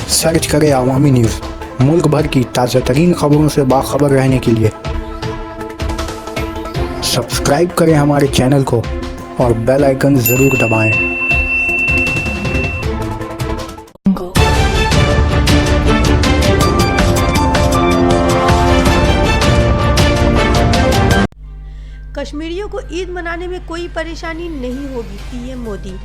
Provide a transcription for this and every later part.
Search करें अवामी news. मुल्क भर की ताज़ा तरीन खबरों से बाखबर रहने के लिए सब्सक्राइब करें हमारे चैनल को और बेल आइकन ज़रूर दबाएं। कश्मीरियों को ईद मनाने में कोई परेशानी नहीं होगी, पीएम मोदी।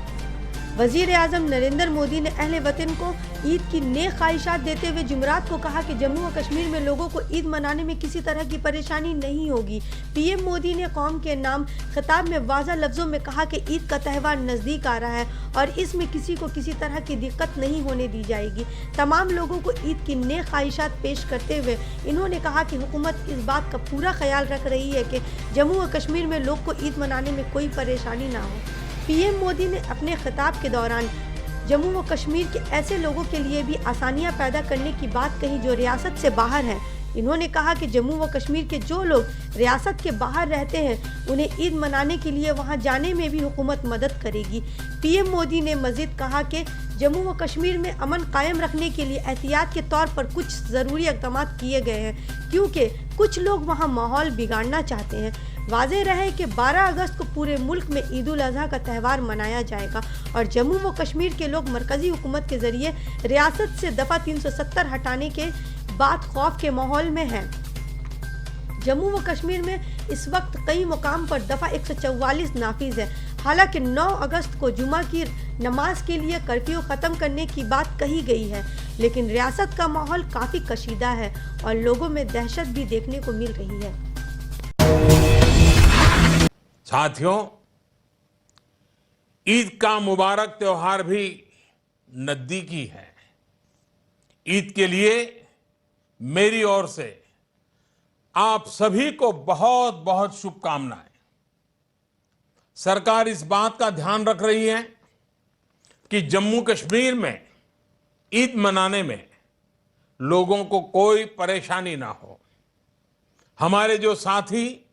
वजीर आजम नरेंद्र मोदी ने अहले वतन को ईद की नेक ख्वाहिशात देते हुए जुमेरात को कहा कि जम्मू और कश्मीर में लोगों को ईद मनाने में किसी तरह की परेशानी नहीं होगी। पीएम मोदी ने कौम के नाम खिताब में वाज़ा लफ्ज़ों में कहा कि ईद का त्यौहार नज़दीक आ रहा है और इसमें किसी को किसी तरह की दिक्कत नहीं होने दी जाएगी। तमाम लोगों को ईद की नेक ख्वाहिशात पेश करते हुए इन्होंने कहा कि हुकूमत इस बात का पूरा ख्याल रख रही है कि जम्मू और कश्मीर में लोग को ईद मनाने में कोई परेशानी ना हो। पीएम मोदी ने अपने खिताब के दौरान जम्मू व कश्मीर के ऐसे लोगों के लिए भी आसानियां पैदा करने की बात कही जो रियासत से बाहर हैं। इन्होंने कहा कि जम्मू व कश्मीर के जो लोग रियासत के बाहर रहते हैं उन्हें ईद मनाने के लिए वहां जाने में भी हुकूमत मदद करेगी। पीएम मोदी ने मजीद कहा कि जम्मू व कश्मीर में अमन कायम रखने के लिए एहतियात के तौर पर कुछ ज़रूरी इक़दाम किए गए हैं क्योंकि कुछ लोग वहां माहौल बिगाड़ना चाहते हैं। वाज़ेह रहे कि 12 अगस्त को पूरे मुल्क में ईद उल अज़हा का त्यौहार मनाया जाएगा और जम्मू व कश्मीर के लोग मरकज़ी हुकूमत के ज़रिए रियासत से दफ़ा 370 हटाने के बाद खौफ के माहौल में है। जम्मू व कश्मीर में इस वक्त कई मुकाम पर दफ़ा 144 नाफिज है। हालांकि 9 अगस्त को जुमा की नमाज के लिए कर्फ्यू ख़त्म करने की बात कही गई है, लेकिन रियासत का माहौल काफ़ी कशीदा है और लोगों में दहशत भी देखने को मिल रही है। साथियों, ईद का मुबारक त्योहार भी नजदीकी है। ईद के लिए मेरी ओर से आप सभी को बहुत बहुत शुभकामनाएं। सरकार इस बात का ध्यान रख रही है कि जम्मू कश्मीर में ईद मनाने में लोगों को कोई परेशानी ना हो। हमारे जो साथी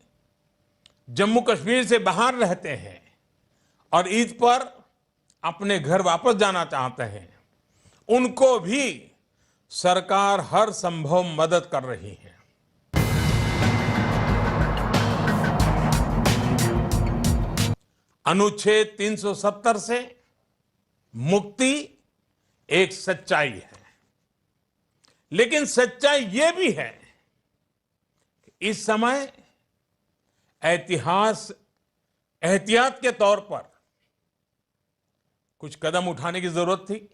जम्मू कश्मीर से बाहर रहते हैं और ईद पर अपने घर वापस जाना चाहते हैं, उनको भी सरकार हर संभव मदद कर रही है। अनुच्छेद 370 से मुक्ति एक सच्चाई है, लेकिन सच्चाई ये भी है कि इस समय एहतियात के तौर पर कुछ कदम उठाने की जरूरत थी।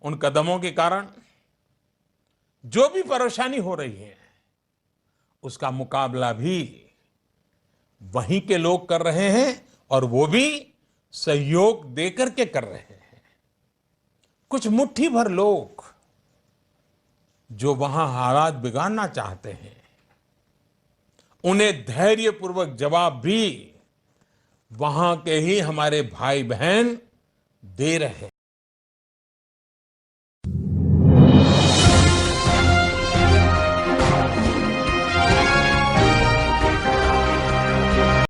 उन कदमों के कारण जो भी परेशानी हो रही है उसका मुकाबला भी वहीं के लोग कर रहे हैं और वो भी सहयोग देकर के कर रहे हैं। कुछ मुट्ठी भर लोग जो वहां हालात बिगाड़ना चाहते हैं उन्हें धैर्यपूर्वक जवाब भी वहां के ही हमारे भाई बहन दे रहे